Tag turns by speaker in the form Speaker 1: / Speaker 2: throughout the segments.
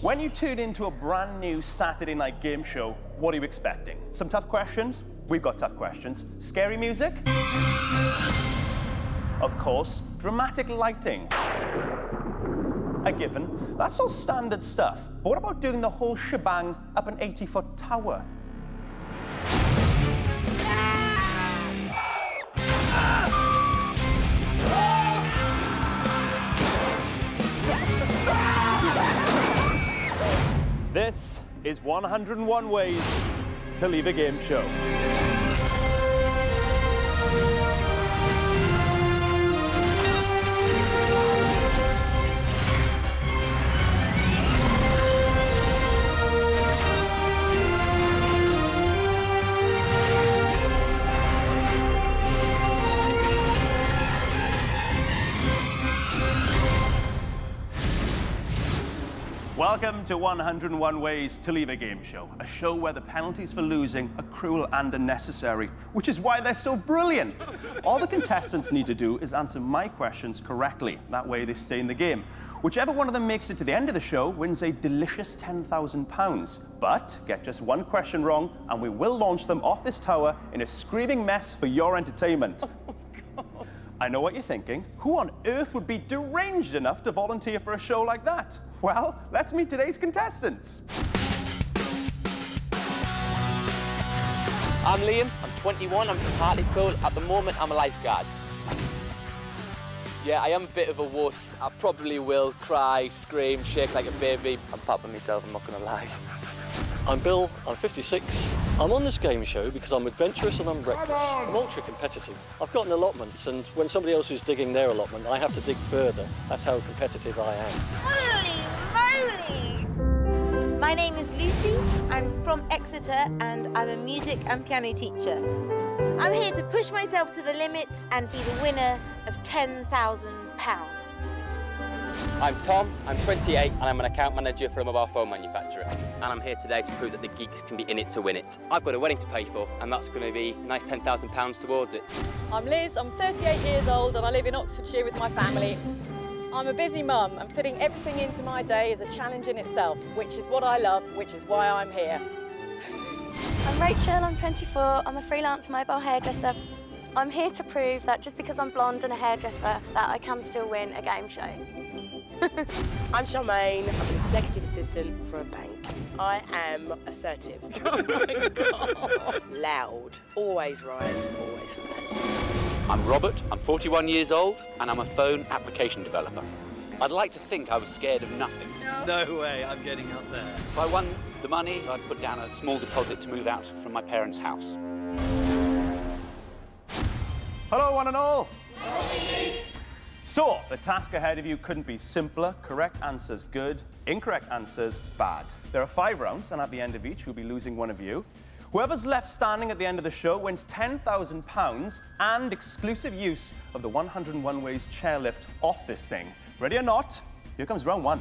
Speaker 1: When you tune into a brand new Saturday night game show, what are you expecting? Some tough questions? We've got tough questions. Scary music? Of course, dramatic lighting. A given. That's all standard stuff. But what about doing the whole shebang up an 80-foot tower? This is 101 Ways to Leave a Game Show. Welcome to 101 Ways to Leave a Game Show, a show where the penalties for losing are cruel and unnecessary, which is why they're so brilliant. All the contestants need to do is answer my questions correctly. That way they stay in the game. Whichever one of them makes it to the end of the show wins a delicious £10,000. But get just one question wrong and we will launch them off this tower in a screaming mess for your entertainment. I know what you're thinking. Who on earth would be deranged enough to volunteer for a show like that? Well, let's meet today's contestants.
Speaker 2: I'm Liam, I'm 21, I'm from Hartlepool. At the moment, I'm a lifeguard. Yeah, I am a bit of a wuss. I probably will cry, scream, shake like a baby. I'm papping myself, I'm not gonna lie.
Speaker 3: I'm Bill, I'm 56. I'm on this game show because I'm adventurous and I'm reckless. I'm ultra competitive. I've got an allotment, and when somebody else is digging their allotment, I have to dig further. That's how competitive I am.
Speaker 4: Holy moly! My name is Lucy. I'm from Exeter and I'm a music and piano teacher. I'm here to push myself to the limits and be the winner of £10,000.
Speaker 2: I'm Tom, I'm 28 and I'm an account manager for a mobile phone manufacturer. And I'm here today to prove that the geeks can be in it to win it. I've got a wedding to pay for and that's going to be a nice £10,000 towards it.
Speaker 5: I'm Liz, I'm 38 years old and I live in Oxfordshire with my family. I'm a busy mum and fitting everything into my day is a challenge in itself, which is what I love, which is why I'm here.
Speaker 6: I'm Rachel, I'm 24, I'm a freelance mobile hairdresser. I'm here to prove that just because I'm blonde and a hairdresser, that I can still win a game show.
Speaker 7: I'm Charmaine, I'm an executive assistant for a bank. I am assertive. Oh my God. Loud, always right, always first.
Speaker 8: I'm Robert, I'm 41 years old, and I'm a phone application developer. I'd like to think I was scared of nothing.
Speaker 9: There's no way I'm getting up there.
Speaker 8: If I won the money, I'd put down a small deposit to move out from my parents' house.
Speaker 1: Hello, one and all. So, the task ahead of you couldn't be simpler. Correct answers, good. Incorrect answers, bad. There are 5 rounds, and at the end of each, we'll be losing one of you. Whoever's left standing at the end of the show wins £10,000 and exclusive use of the 101 Ways chairlift off this thing. Ready or not, here comes round 1.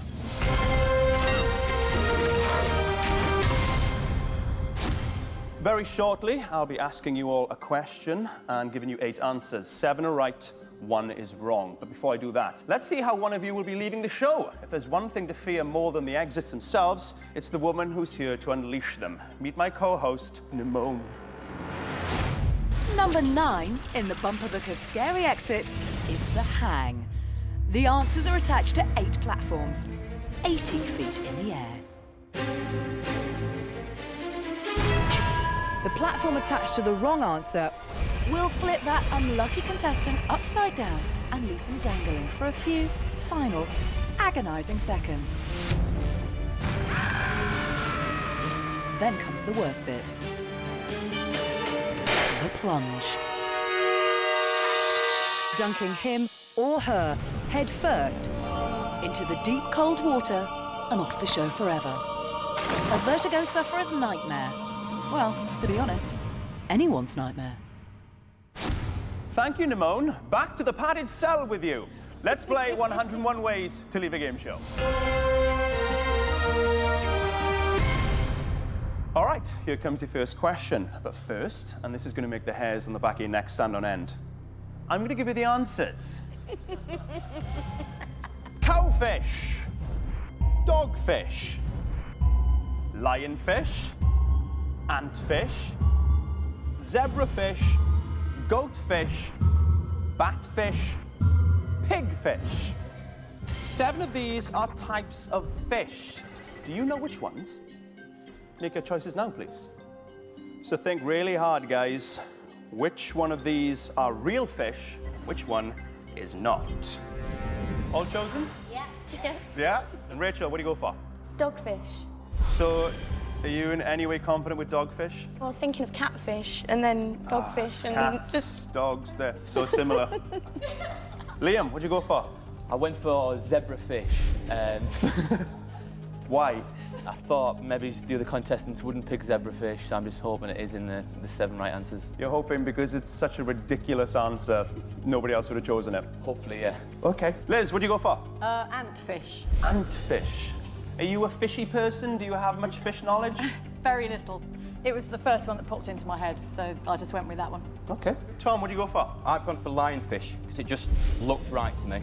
Speaker 1: Very shortly, I'll be asking you all a question and giving you 8 answers. 7 are right, 1 is wrong. But before I do that, let's see how one of you will be leaving the show. If there's one thing to fear more than the exits themselves, it's the woman who's here to unleash them. Meet my co-host, Nemone.
Speaker 10: Number 9 in the bumper book of scary exits is the hang. The answers are attached to 8 platforms, 80 feet in the air. The platform attached to the wrong answer will flip that unlucky contestant upside down and leave them dangling for a few final, agonising seconds. Then comes the worst bit. The plunge. Dunking him or her head first into the deep cold water and off the show forever. A vertigo sufferer's nightmare. Well, to be honest, anyone's nightmare.
Speaker 1: Thank you, Nemone. Back to the padded cell with you. Let's play 101 Ways to Leave a Game Show. All right, here comes your first question. But first, and this is going to make the hairs on the back of your neck stand on end, I'm going to give you the answers. Cowfish, dogfish, lionfish, antfish, zebrafish, goatfish, batfish, pigfish. 7 of these are types of fish. Do you know which ones? Make your choices now, please. So think really hard, guys. Which one of these are real fish? Which one is not? All chosen?
Speaker 4: Yeah.
Speaker 6: Yes.
Speaker 1: Yeah? And Rachel, what do you go for?
Speaker 6: Dogfish.
Speaker 1: So, are you in any way confident with dogfish?
Speaker 6: I was thinking of catfish and then dogfish and
Speaker 1: Cats,
Speaker 6: just...
Speaker 1: dogs, they're so similar. Liam, what'd you go for?
Speaker 11: I went for zebrafish.
Speaker 1: Why?
Speaker 11: I thought maybe the other contestants wouldn't pick zebrafish, so I'm just hoping it is in the 7 right answers.
Speaker 1: You're hoping because it's such a ridiculous answer, nobody else would have chosen it?
Speaker 11: Hopefully, yeah.
Speaker 1: Okay. Liz, what'd you go for?
Speaker 5: Antfish.
Speaker 1: Antfish. Are you a fishy person? Do you have much fish knowledge?
Speaker 5: Very little. It was the first one that popped into my head, so I just went with that one.
Speaker 1: Okay. Tom, what'd you go for?
Speaker 2: I've gone for lionfish, because it just looked right to me.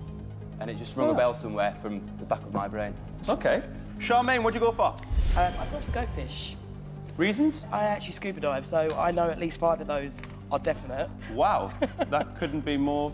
Speaker 2: And it just rung a bell somewhere from the back of my brain.
Speaker 1: Okay. Charmaine, what'd you go for?
Speaker 7: I've gone for goatfish.
Speaker 1: Reasons?
Speaker 7: I actually scuba dive, so I know at least 5 of those are definite.
Speaker 1: Wow. That couldn't be more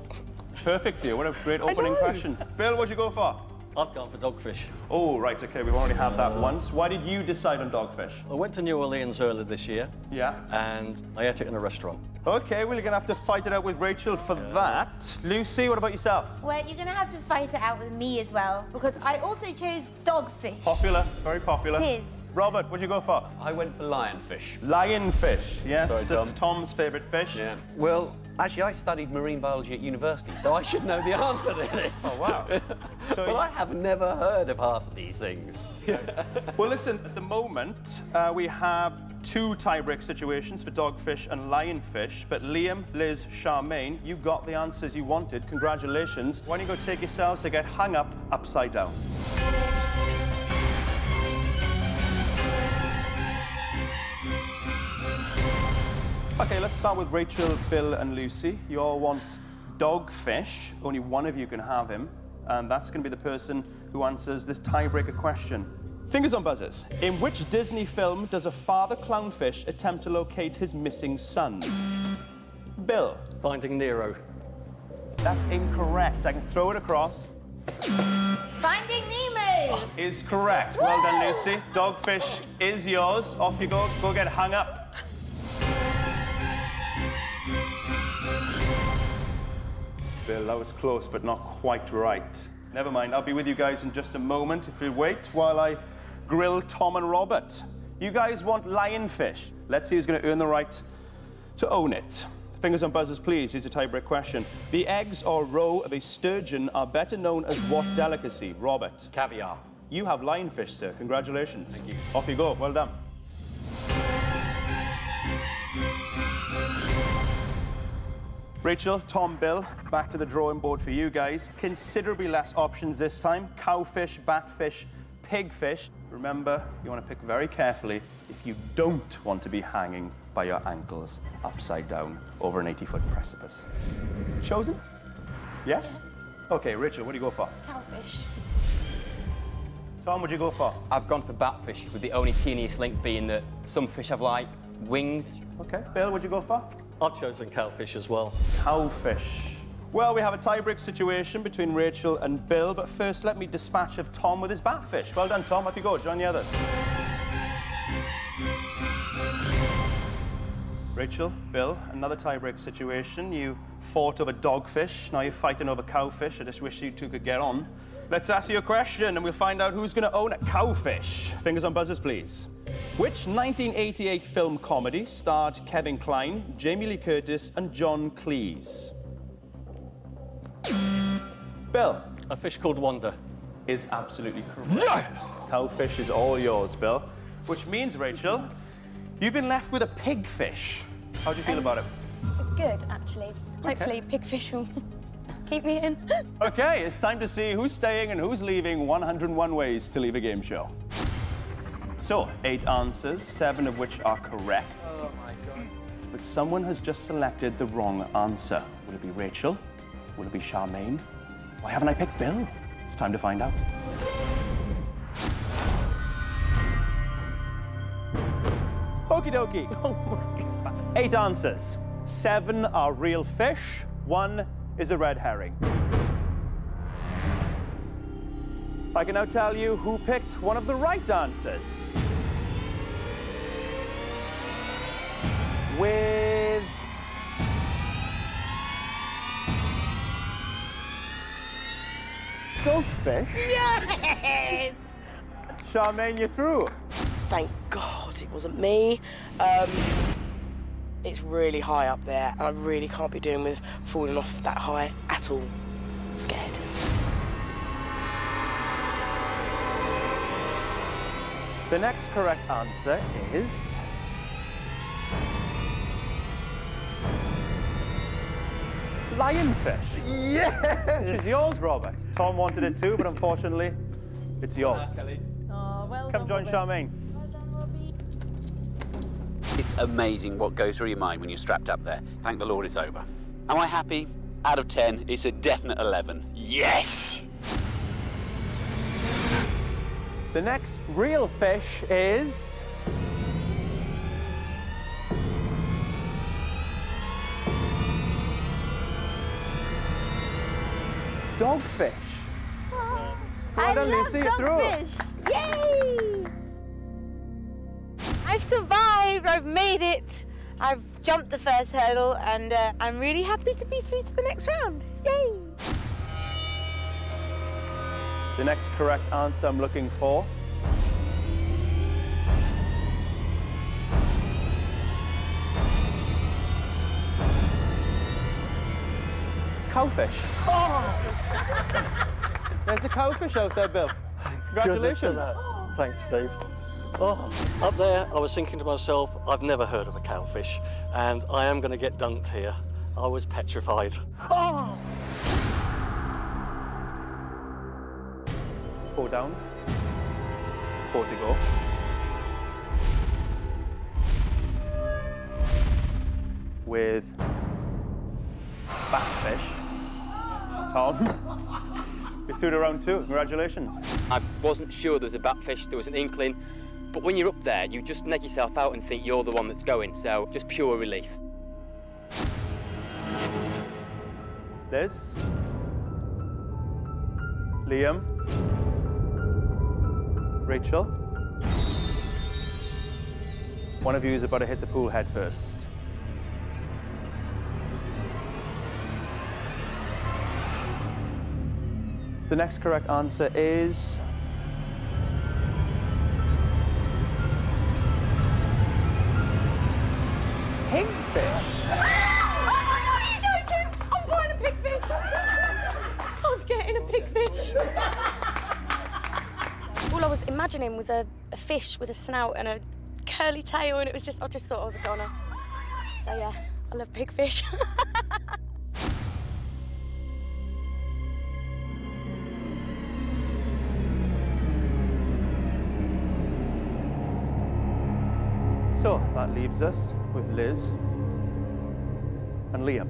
Speaker 1: perfect for you. What a great opening question. Bill, what'd you go for?
Speaker 3: I've gone for dogfish.
Speaker 1: Oh, right, okay, we've already had that once. Why did you decide on dogfish?
Speaker 3: I went to New Orleans earlier this year.
Speaker 1: Yeah.
Speaker 3: And I ate it in a restaurant.
Speaker 1: Okay, well, you're going to have to fight it out with Rachel for that. Lucy, what about yourself?
Speaker 4: Well, you're going to have to fight it out with me as well, because I also chose dogfish.
Speaker 1: Popular, very popular.
Speaker 4: It is.
Speaker 1: Robert, what'd you go for?
Speaker 8: I went for lionfish.
Speaker 1: Lionfish, yes,
Speaker 8: Sorry,
Speaker 1: it's Tom's favourite fish.
Speaker 8: Yeah. Well, actually, I studied marine biology at university, so I should know the answer to this.
Speaker 1: Oh, wow.
Speaker 8: So but I have never heard of half of these things.
Speaker 1: Well, listen, at the moment, we have 2 tie-break situations for dogfish and lionfish, but Liam, Liz, Charmaine, you got the answers you wanted. Congratulations. Why don't you go take yourselves to get hung up upside down? Okay, let's start with Rachel, Bill, and Lucy. You all want dogfish. Only one of you can have him, and that's going to be the person who answers this tiebreaker question. Fingers on buzzers. In which Disney film does a father clownfish attempt to locate his missing son? Bill.
Speaker 3: Finding Nero.
Speaker 1: That's incorrect. I can throw it across.
Speaker 4: Finding Nemo!
Speaker 1: Is correct. Well done, Lucy. Dogfish is yours. Off you go. Go get hung up. Bill, that was close, but not quite right. Never mind. I'll be with you guys in just a moment if you wait while I grill Tom and Robert. You guys want lionfish. Let's see who's going to earn the right to own it. Fingers on buzzers, please. Here's a tiebreak question. The eggs or roe of a sturgeon are better known as what delicacy? Robert.
Speaker 8: Caviar.
Speaker 1: You have lionfish, sir. Congratulations.
Speaker 8: Thank you.
Speaker 1: Off you go. Well done. Rachel, Tom, Bill, back to the drawing board for you guys. Considerably less options this time. Cowfish, batfish, pigfish. Remember, you want to pick very carefully if you don't want to be hanging by your ankles upside down over an 80-foot precipice. Chosen? Yes? Okay, Rachel, what do you go for?
Speaker 6: Cowfish.
Speaker 1: Tom, what do you go for?
Speaker 2: I've gone for batfish, with the only teeniest link being that some fish have, like, wings.
Speaker 1: Okay. Bill, what do you go for?
Speaker 3: I've chosen cowfish as well.
Speaker 1: Cowfish. Well, we have a tiebreak situation between Rachel and Bill, but first let me dispatch of Tom with his batfish. Well done, Tom. Off you go. Join the others. Rachel, Bill, another tiebreak situation. You fought over dogfish. Now you're fighting over cowfish. I just wish you two could get on. Let's ask you a question, and we'll find out who's going to own a cowfish. Fingers on buzzers, please. Which 1988 film comedy starred Kevin Kline, Jamie Lee Curtis, and John Cleese? Bill.
Speaker 3: A fish called Wanda.
Speaker 1: Is absolutely correct. Yes! Cowfish is all yours, Bill. Which means, Rachel, you've been left with a pigfish. How do you feel about it?
Speaker 6: Good, actually. Hopefully, pigfish will keep me in.
Speaker 1: Okay, it's time to see who's staying and who's leaving 101 Ways to Leave a Game Show. So, 8 answers, 7 of which are correct.
Speaker 7: Oh, my God.
Speaker 1: But someone has just selected the wrong answer. Will it be Rachel? Will it be Charmaine? Why haven't I picked Bill? It's time to find out. Okie dokie. Oh my God. 8 answers. 7 are real fish. 1 is a red herring. I can now tell you who picked one of the right answers. With... goldfish.
Speaker 7: Yes!
Speaker 1: Charmaine, you're through.
Speaker 7: Thank God it wasn't me. It's really high up there, and I really can't be doing with falling off that high at all. Scared.
Speaker 1: The next correct answer is... lionfish.
Speaker 7: Yes!
Speaker 1: Which is yours, Robert. Tom wanted it too, but unfortunately, it's yours.
Speaker 5: Oh, well
Speaker 1: Come join Charmaine.
Speaker 8: It's amazing what goes through your mind when you're strapped up there. Thank the Lord it's over. Am I happy? Out of 10, it's a definite 11. Yes!
Speaker 1: The next real fish is... dogfish.
Speaker 4: I
Speaker 1: done,
Speaker 4: love
Speaker 1: Lucy, you're through.
Speaker 4: dogfish. Yay! I've survived. I've made it. I've jumped the first hurdle, and I'm really happy to be through to the next round. Yay!
Speaker 1: The next correct answer I'm looking for. It's cowfish. Oh! There's a cowfish out there, Bill. Congratulations.
Speaker 3: Thanks, Dave. Oh, up there, I was thinking to myself, I've never heard of a cowfish, and I am going to get dunked here. I was petrified. Oh!
Speaker 1: 4 down. 4 to go. With batfish. Tom, you're through to round 2. Congratulations.
Speaker 2: I wasn't sure there was a batfish, there was an inkling, but when you're up there, you just neg yourself out and think you're the one that's going, so just pure relief.
Speaker 1: Liz. Liam. Rachel. One of you is about to hit the pool head first. The next correct answer is... pigfish.
Speaker 5: Oh my God, are you joking? I'm buying a pigfish. I'm getting a pigfish.
Speaker 6: All I was imagining was a fish with a snout and a curly tail, and it was just, I just thought I was a goner. So yeah, I love pigfish.
Speaker 1: So that leaves us with Liz and Liam.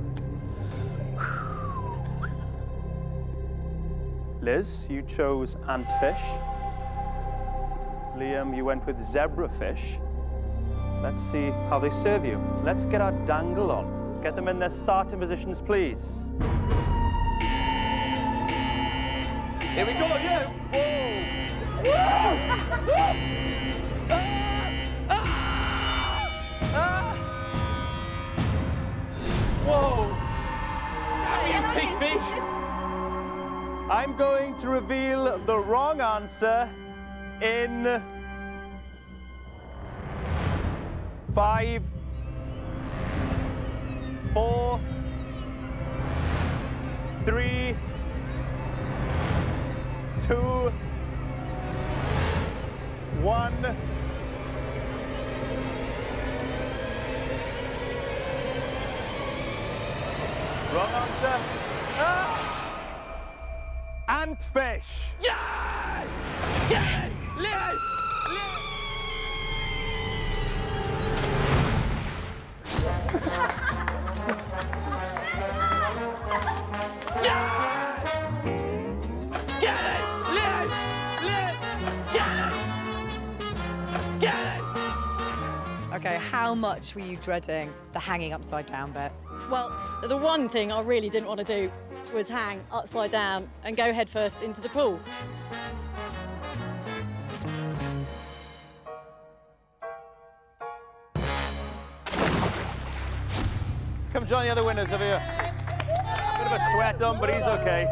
Speaker 1: Liz, you chose antfish. Liam, you went with zebrafish. Let's see how they serve you. Let's get our dangle on. Get them in their starting positions, please. Here we go, yeah. Whoa. Whoa.
Speaker 11: You pigfish.
Speaker 1: I'm going to reveal the wrong answer in 5, 4, 3, 2, 1. Wrong answer. Antfish.
Speaker 11: Yeah! Get it! Liz!
Speaker 10: OK, how much were you dreading the hanging upside down bit?
Speaker 5: Well, the one thing I really didn't want to do was hang upside down and go headfirst into the pool.
Speaker 1: Come join the other winners over here. Bit of a sweat on, but he's okay.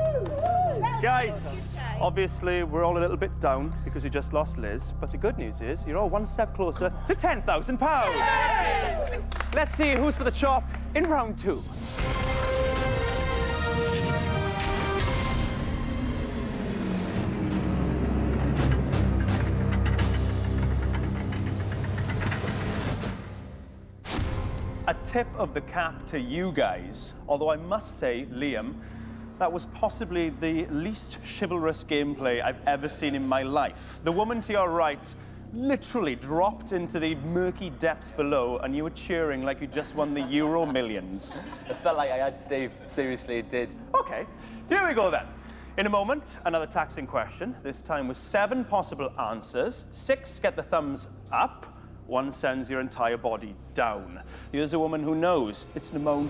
Speaker 1: Guys, obviously we're all a little bit down because we just lost Liz, but the good news is you're all one step closer to £10,000. Let's see who's for the chop in round 2. A tip of the cap to you guys, although I must say, Liam, that was possibly the least chivalrous gameplay I've ever seen in my life. The woman to your right literally dropped into the murky depths below and you were cheering like you just won the Euro Millions.
Speaker 11: It felt like I had Steve. Seriously, it did.
Speaker 1: Okay, here we go then. In a moment, another taxing question, this time with 7 possible answers. 6 get the thumbs up. 1 sends your entire body down. Here's a woman who knows. It's Nemone.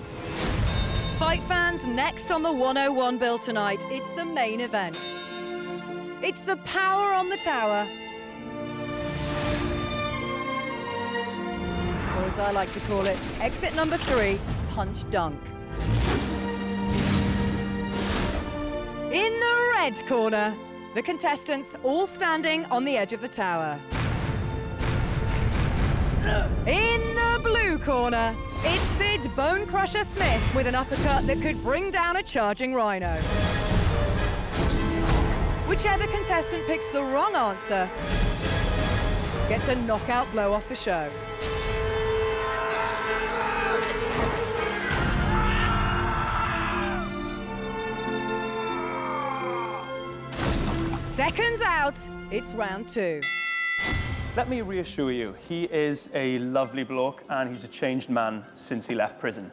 Speaker 10: Fight fans, next on the 101 bill tonight, it's the main event. It's the power on the tower. Or as I like to call it, exit number 3, punch dunk. In the red corner, the contestants all standing on the edge of the tower. In the blue corner, it's Sid Bone Crusher Smith with an uppercut that could bring down a charging rhino. Whichever contestant picks the wrong answer gets a knockout blow off the show. Seconds out, it's round 2.
Speaker 1: Let me reassure you, he is a lovely bloke and he's a changed man since he left prison.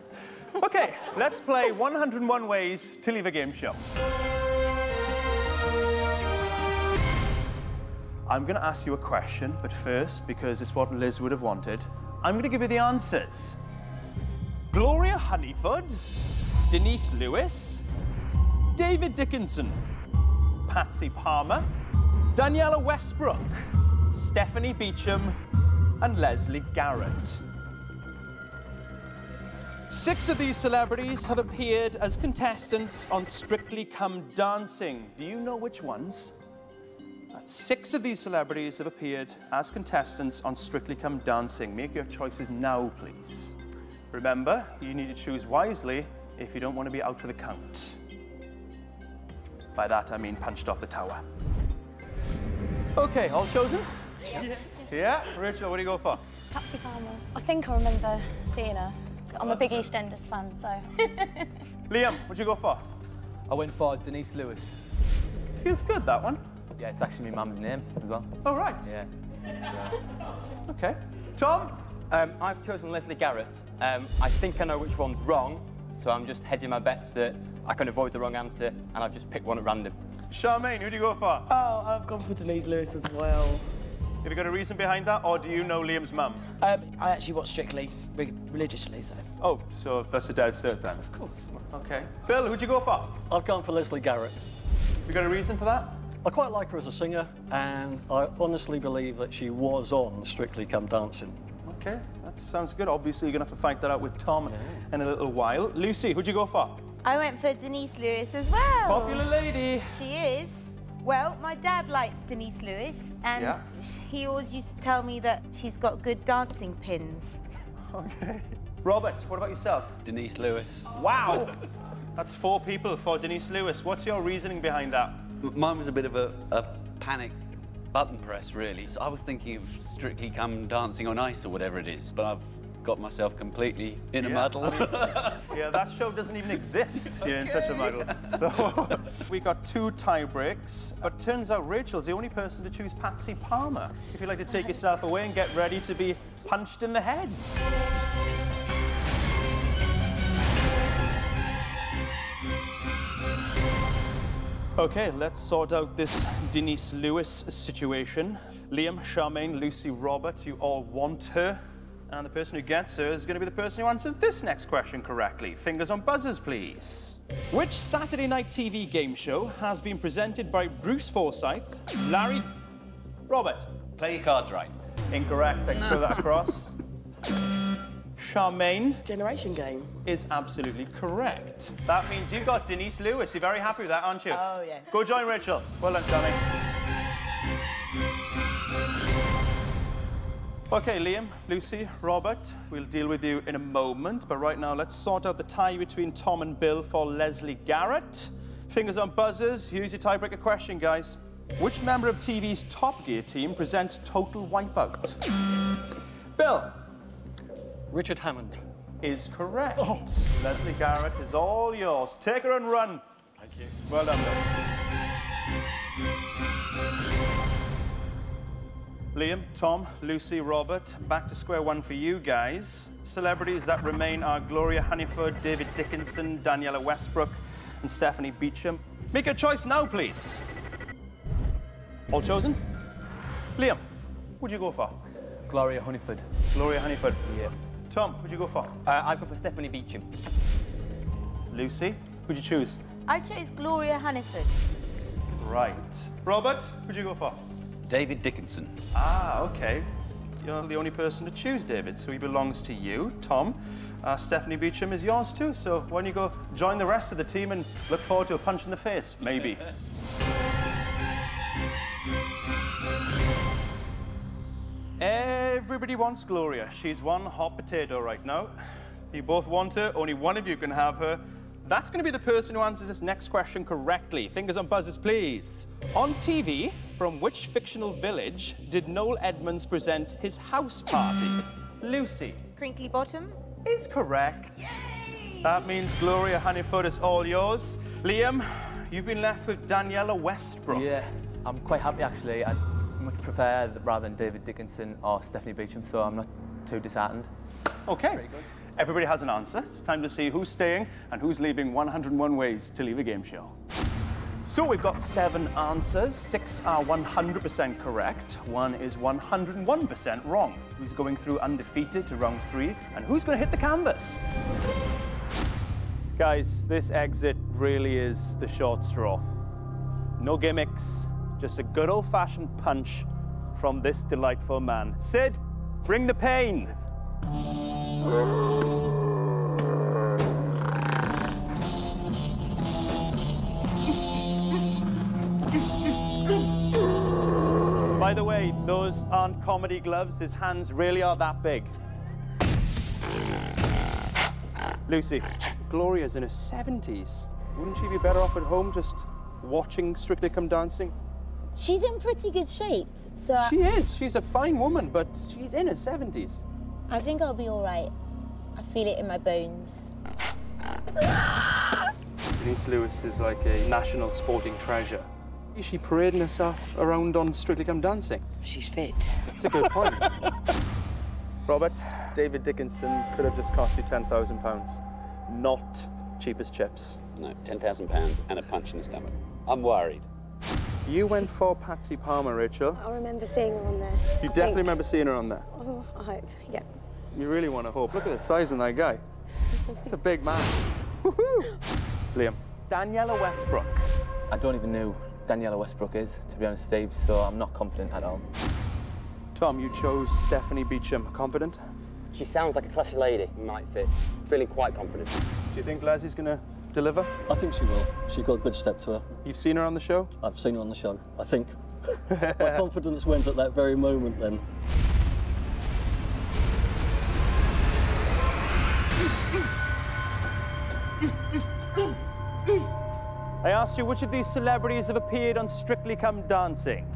Speaker 1: Okay, let's play 101 Ways to Leave a Game Show. I'm going to ask you a question, but first, because it's what Liz would have wanted, I'm going to give you the answers. Gloria Honeyford, Denise Lewis, David Dickinson, Patsy Palmer, Daniela Westbrook, Stephanie Beecham, and Leslie Garrett. 6 of these celebrities have appeared as contestants on Strictly Come Dancing. Do you know which ones? 6 of these celebrities have appeared as contestants on Strictly Come Dancing. Make your choices now, please. Remember, you need to choose wisely if you don't want to be out for the count. By that, I mean punched off the tower. Okay, all chosen?
Speaker 6: Yes.
Speaker 1: Yeah, Rachel, what do you go for?
Speaker 6: Patsy Palmer. I think I remember seeing her. I'm a big EastEnders fan, so.
Speaker 1: Liam, what'd you go for?
Speaker 11: I went for Denise Lewis.
Speaker 1: Feels good, that one.
Speaker 11: Yeah, it's actually my mum's name as well.
Speaker 1: Oh, right.
Speaker 11: Yeah.
Speaker 1: Okay. Tom?
Speaker 2: I've chosen Leslie Garrett. I think I know which one's wrong, so I'm just hedging my bets that I can avoid the wrong answer, and I've just picked one at random.
Speaker 1: Charmaine, who do you go for?
Speaker 7: Oh, I've gone for Denise Lewis as well.
Speaker 1: Have you got a reason behind that, or do you know Liam's mum?
Speaker 7: I actually watch Strictly religiously, so.
Speaker 1: Oh, so that's a dead cert then?
Speaker 7: Of course.
Speaker 1: Okay. Bill, who'd you go for?
Speaker 3: I've gone for Leslie Garrett.
Speaker 1: You got a reason for that?
Speaker 3: I quite like her as a singer, and I honestly believe that she was on Strictly Come Dancing.
Speaker 1: Okay, that sounds good. Obviously, you're going to have to fight that out with Tom in a little while. Lucy, who'd you go for?
Speaker 4: I went for Denise Lewis as well.
Speaker 1: Popular lady.
Speaker 4: She is. Well, my dad likes Denise Lewis, and he always used to tell me that she's got good dancing pins.
Speaker 1: Okay. Robert, what about yourself?
Speaker 8: Denise Lewis.
Speaker 1: Wow! That's 4 people for Denise Lewis. What's your reasoning behind that?
Speaker 8: Mine was a bit of a panic button press, really. So I was thinking of Strictly Come Dancing on Ice or whatever it is, but I've got myself completely in a muddle.
Speaker 1: I mean, yeah, that show doesn't even exist here in such a muddle. So we got 2 tie breaks, but turns out Rachel's the only person to choose Patsy Palmer. If you'd like to take yourself away and get ready to be punched in the head. Okay, let's sort out this Denise Lewis situation. Liam, Charmaine, Lucy, Robert, you all want her. And the person who gets her is going to be the person who answers this next question correctly. Fingers on buzzers, please. Which Saturday night TV game show has been presented by Bruce Forsyth, Larry... Robert?
Speaker 8: Play your cards right.
Speaker 1: Incorrect. I can throw that across. Charmaine?
Speaker 7: Generation game.
Speaker 1: Is absolutely correct. That means you've got Denise Lewis. You're very happy with that, aren't you?
Speaker 7: Oh, yeah.
Speaker 1: Go join Rachel. Well done, Charmaine. Okay, Liam, Lucy, Robert, we'll deal with you in a moment, but right now let's sort out the tie between Tom and Bill for Leslie Garrett. Fingers on buzzers, here's your tiebreaker question, guys. Which member of TV's Top Gear team presents Total Wipeout? Bill.
Speaker 3: Richard Hammond.
Speaker 1: Is correct. Oh. Leslie Garrett is all yours. Take her and run.
Speaker 3: Thank you.
Speaker 1: Well done, Bill. Liam, Tom, Lucy, Robert, back to square one for you guys. Celebrities that remain are Gloria Hunniford, David Dickinson, Daniela Westbrook, and Stephanie Beacham. Make your choice now, please. All chosen? Liam, who'd you go for?
Speaker 11: Gloria Hunniford.
Speaker 1: Gloria Hunniford.
Speaker 11: Yeah.
Speaker 1: Tom, who'd you go for?
Speaker 2: I've gone for Stephanie Beacham.
Speaker 1: Lucy, who'd you choose?
Speaker 4: I chose Gloria Hunniford.
Speaker 1: Right. Robert, who'd you go for?
Speaker 8: David Dickinson.
Speaker 1: Ah, okay. You're the only person to choose, David, so he belongs to you. Tom, Stephanie Beacham is yours too, so why don't you go join the rest of the team and look forward to a punch in the face, maybe. Everybody wants Gloria. She's one hot potato right now. You both want her, only one of you can have her. That's going to be the person who answers this next question correctly. Fingers on buzzers, please. On TV, from which fictional village did Noel Edmonds present his house party? Lucy.
Speaker 4: Crinkly Bottom.
Speaker 1: Is correct.
Speaker 4: Yay!
Speaker 1: That means Gloria Hunniford is all yours. Liam, you've been left with Daniela Westbrook.
Speaker 11: Yeah, I'm quite happy actually. I'd much prefer rather than David Dickinson or Stephanie Beacham, so I'm not too disheartened.
Speaker 1: Okay. Everybody has an answer. It's time to see who's staying and who's leaving 101 Ways to Leave a Game Show. So we've got 7 answers. 6 are 100% correct. 1 is 101% wrong. Who's going through undefeated to round 3? And who's going to hit the canvas? Guys, this exit really is the short straw. No gimmicks, just a good old-fashioned punch from this delightful man. Sid, bring the pain. By the way, those aren't comedy gloves. His hands really are that big. Lucy, Gloria's in her 70s. Wouldn't she be better off at home just watching Strictly Come Dancing?
Speaker 4: She's in pretty good shape, so...
Speaker 1: She is. She's a fine woman, but she's in her 70s.
Speaker 4: I think I'll be all right. I feel it in my bones.
Speaker 1: Denise Lewis is like a national sporting treasure. Is she parading herself around on Strictly Come Dancing?
Speaker 7: She's fit.
Speaker 1: That's a good point. Robert, David Dickinson could have just cost you £10,000. Not cheap as chips.
Speaker 8: No, £10,000 and a punch in the stomach. I'm worried.
Speaker 1: You went for Patsy Palmer, Rachel.
Speaker 6: I remember seeing her on there.
Speaker 1: You definitely remember seeing her on there?
Speaker 6: Oh, I hope, yeah.
Speaker 1: You really want to hope. Look at the size of that guy. He's a big man. Woohoo! Liam. Daniela Westbrook.
Speaker 11: I don't even know who Daniela Westbrook is, to be honest, Steve, so I'm not confident at all.
Speaker 1: Tom, you chose Stephanie Beacham. Confident?
Speaker 2: She sounds like a classy lady. Might fit. Feeling quite confident.
Speaker 1: Do you think Leslie's going to deliver?
Speaker 3: I think she will. She's got a good step to her.
Speaker 1: You've seen her on the show?
Speaker 3: I've seen her on the show, I think. My confidence went at that very moment then.
Speaker 1: I asked you which of these celebrities have appeared on Strictly Come Dancing.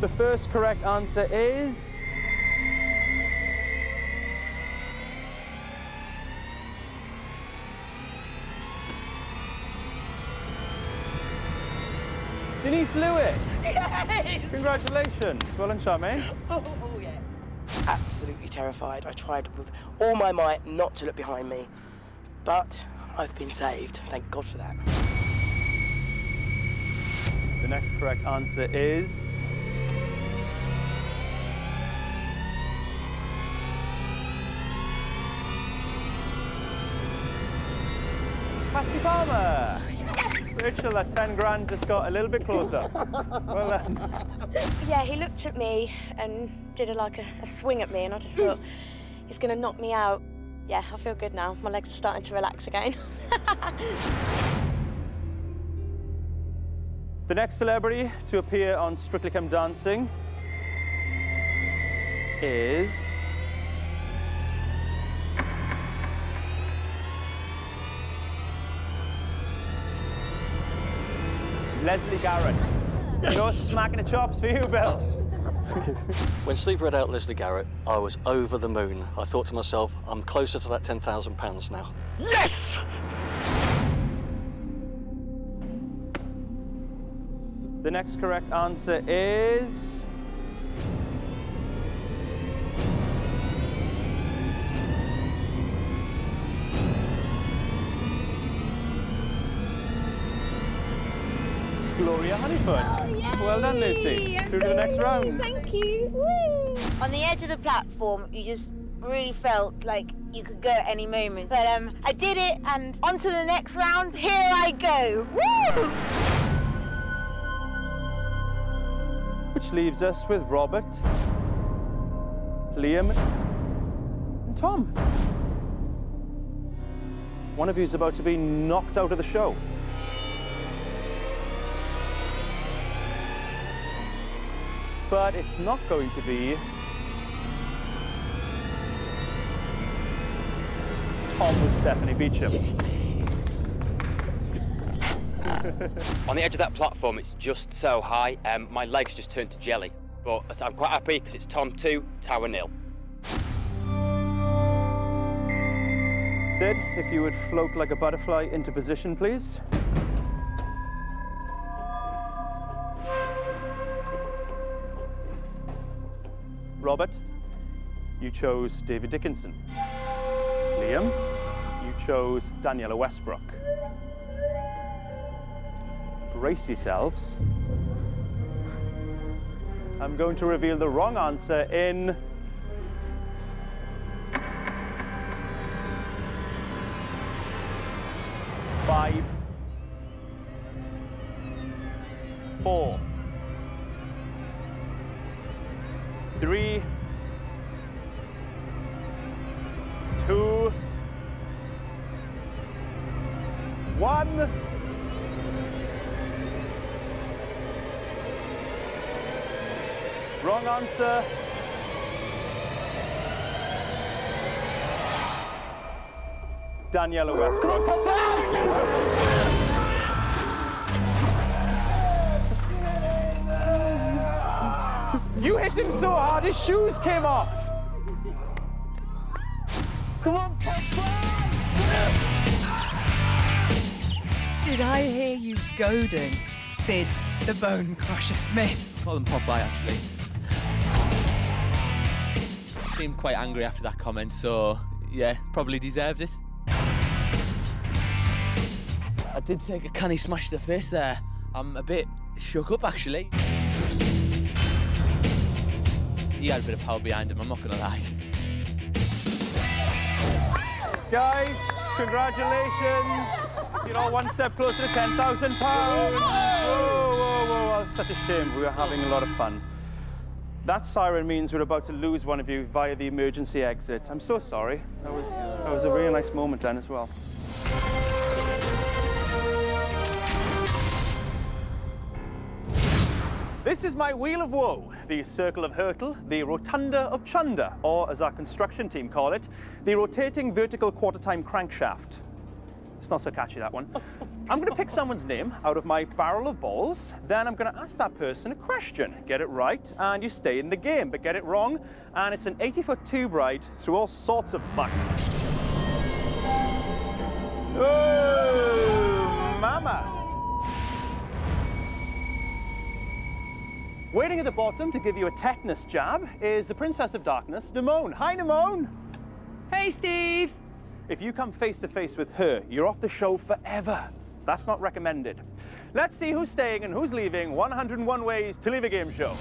Speaker 1: The first correct answer is... Denise Lewis!
Speaker 7: Yes!
Speaker 1: Congratulations. Well done, Charmaine.
Speaker 7: Oh, yes. Absolutely terrified. I tried with all my might not to look behind me. But I've been saved. Thank God for that.
Speaker 1: The next correct answer is... Patsy Palmer. Rachel, that 10 grand just got a little bit closer. Well done.
Speaker 6: Yeah, he looked at me and did a swing at me, and I just thought, he's going to knock me out. Yeah, I feel good now. My legs are starting to relax again.
Speaker 1: The next celebrity to appear on Strictly Come Dancing is... Leslie Garrett. You're smacking the chops for you, Bill.
Speaker 3: When Steve read out Leslie Garrett, I was over the moon. I thought to myself, I'm closer to that £10,000 now. Yes!
Speaker 1: The next correct answer is... Gloria Honeyfoot.
Speaker 4: Oh, yay!
Speaker 1: Well done, Lucy. Through to the next round.
Speaker 4: Thank you. Woo! On the edge of the platform, you just really felt like you could go at any moment. But I did it, and on to the next round. Here I go. Woo!
Speaker 1: Which leaves us with Robert, Liam, and Tom. One of you is about to be knocked out of the show. But it's not going to be Tom with Stephanie Beecham.
Speaker 2: On the edge of that platform, it's just so high, my legs just turned to jelly. But I'm quite happy because it's Tom 2, Tower 0.
Speaker 1: Sid, if you would float like a butterfly into position, please. Robert, you chose David Dickinson. Liam, you chose Daniela Westbrook. Brace yourselves. I'm going to reveal the wrong answer in 5, 4, 3, 2, 1. Wrong answer. Daniela Westbrook. You hit him so hard, his shoes came off. Come on,
Speaker 12: Did I hear you goading Sid the Bone Crusher Smith?
Speaker 13: Call them Popeye, actually. Seemed quite angry after that comment, so yeah, probably deserved it. I did take a canny smash to the face there. I'm a bit shook up, actually. He had a bit of power behind him, I'm not going to lie.
Speaker 1: Guys, congratulations. You're all one step closer to £10,000. Whoa, whoa, whoa, that's such a shame. We were having a lot of fun. That siren means we're about to lose one of you via the emergency exit. I'm so sorry. That was a really nice moment then as well. This is my Wheel of Woe, the Circle of Hurtle, the Rotunda of Chunder, or as our construction team call it, the rotating vertical quarter-time crankshaft. It's not so catchy, that one. I'm going to pick someone's name out of my barrel of balls, then I'm going to ask that person a question. Get it right, and you stay in the game, but get it wrong, and it's an 80-foot tube ride through all sorts of muck. Oh, mama! Waiting at the bottom to give you a tetanus jab is the Princess of Darkness, Nemone. Hi, Nemone!
Speaker 12: Hey, Steve!
Speaker 1: If you come face to face with her, you're off the show forever. That's not recommended. Let's see who's staying and who's leaving 101 Ways to Leave a Game Show.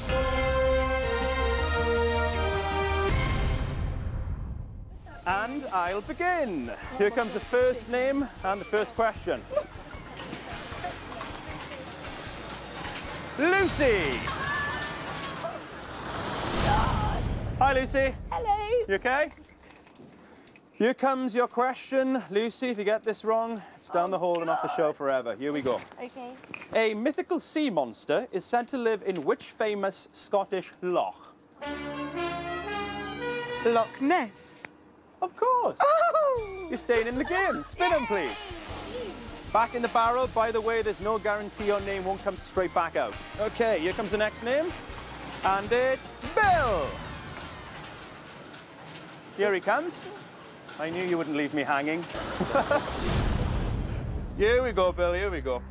Speaker 1: And I'll begin. Here comes the first name and the first question. Lucy. Hi, Lucy.
Speaker 6: Hello.
Speaker 1: You okay? Here comes your question, Lucy. If you get this wrong, it's down the hall and off the show forever. Here we go.
Speaker 6: Okay.
Speaker 1: A mythical sea monster is said to live in which famous Scottish loch?
Speaker 12: Loch Ness.
Speaker 1: Of course.
Speaker 12: Oh!
Speaker 1: You're staying in the game. Spin them, please. Back in the barrel. By the way, there's no guarantee your name won't come straight back out. Okay, here comes the next name. And it's Bill. Here he comes. I knew you wouldn't leave me hanging. Here we go, Bill, here we go.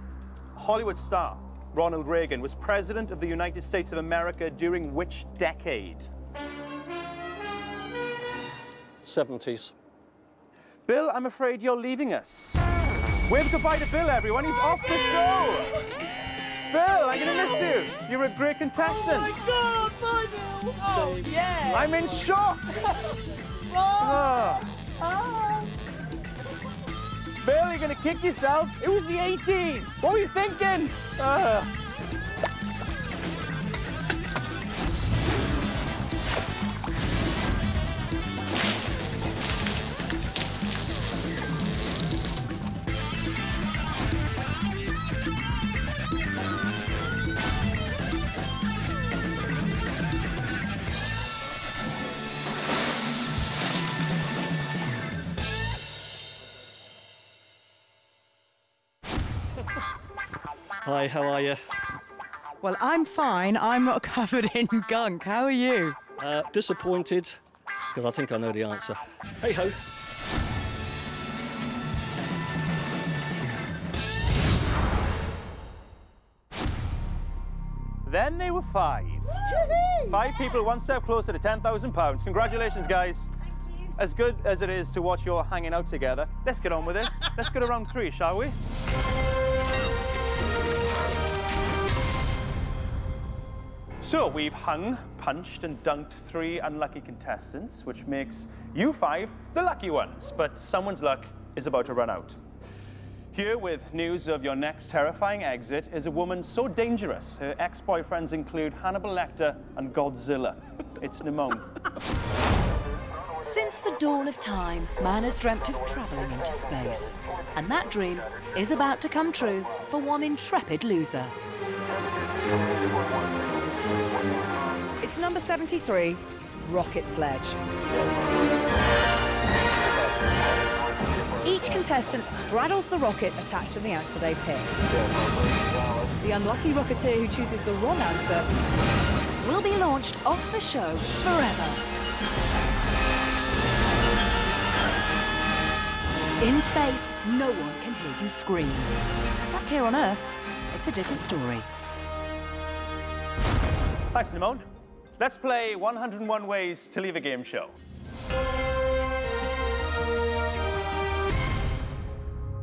Speaker 1: Hollywood star Ronald Reagan was president of the United States of America during which decade?
Speaker 3: 70s.
Speaker 1: Bill, I'm afraid you're leaving us. Wave goodbye to Bill, everyone. He's off the show. Bill, I'm going to miss you. You're a great contestant.
Speaker 7: Oh, my God, bye, Bill. Oh, yeah.
Speaker 1: I'm in shock. Oh. Bill, you're going to kick yourself. It was the 80s. What were you thinking?
Speaker 3: Hi, how are you?
Speaker 12: Well, I'm fine. I'm not covered in gunk. How are you?
Speaker 3: Disappointed, because I think I know the answer. Hey ho.
Speaker 1: Then they were 5. 5 people, one step closer to £10,000. Congratulations, guys.
Speaker 6: Thank you.
Speaker 1: As good as it is to watch you all hanging out together, let's get on with this. Let's go to round 3, shall we? So we've hung, punched and dunked 3 unlucky contestants, which makes you 5 the lucky ones. But someone's luck is about to run out. Here with news of your next terrifying exit is a woman so dangerous, her ex-boyfriends include Hannibal Lecter and Godzilla. It's Nemone.
Speaker 10: Since the dawn of time, man has dreamt of travelling into space. And that dream is about to come true for one intrepid loser.
Speaker 12: It's number 73, Rocket Sledge. Each contestant straddles the rocket attached to the answer they pick. The unlucky rocketeer who chooses the wrong answer
Speaker 10: will be launched off the show forever. In space, no one can hear you scream. Back here on Earth, it's a different story.
Speaker 1: Thanks, Nemone. Let's play 101 Ways to Leave a Game Show.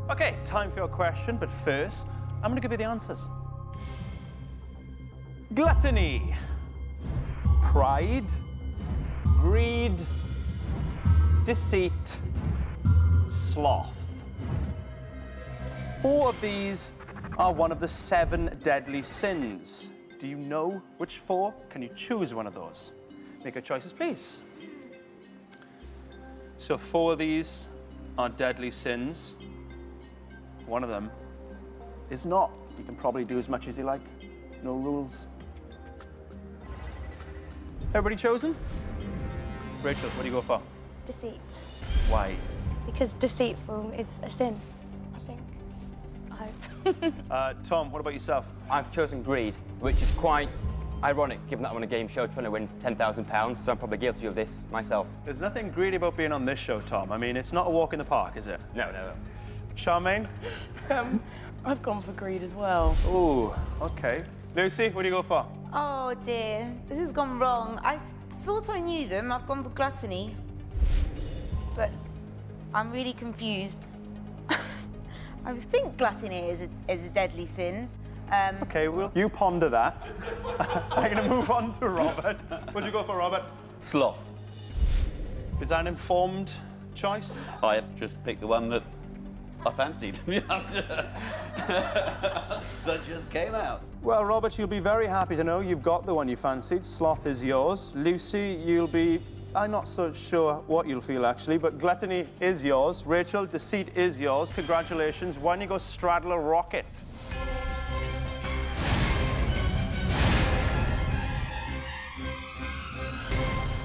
Speaker 1: Okay, time for your question, but first, I'm going to give you the answers. Gluttony, pride, greed, deceit, sloth. 4 of these are one of the 7 deadly sins. Do you know which 4? Can you choose one of those? Make your choices, please. So 4 of these are deadly sins. One of them is not. You can probably do as much as you like. No rules. Everybody chosen? Rachel, what do you go for?
Speaker 6: Deceit.
Speaker 1: Why?
Speaker 6: Because deceitful is a sin, I think. I hope.
Speaker 1: Tom, what about yourself?
Speaker 2: I've chosen greed, which is quite ironic, given that I'm on a game show trying to win £10,000, so I'm probably guilty of this myself.
Speaker 1: There's nothing greedy about being on this show, Tom. I mean, it's not a walk in the park, is it?
Speaker 2: No, no, no.
Speaker 1: Charmaine?
Speaker 7: I've gone for greed as well.
Speaker 1: Ooh, okay. Lucy, what do you go for?
Speaker 4: Oh dear, this has gone wrong. I thought I knew them. I've gone for gluttony. But I'm really confused. I think gluttony is a deadly sin.
Speaker 1: Okay, well, you ponder that. I'm going to move on to Robert. What do you go for, Robert?
Speaker 2: Sloth.
Speaker 1: Is that an informed choice?
Speaker 8: I just picked the one that I fancied. That just came out.
Speaker 1: Well, Robert, you'll be very happy to know you've got the one you fancied. Sloth is yours. Lucy, you'll be... I'm not so sure what you'll feel, actually, but gluttony is yours. Rachel, deceit is yours. Congratulations. Why don't you go straddle a rocket?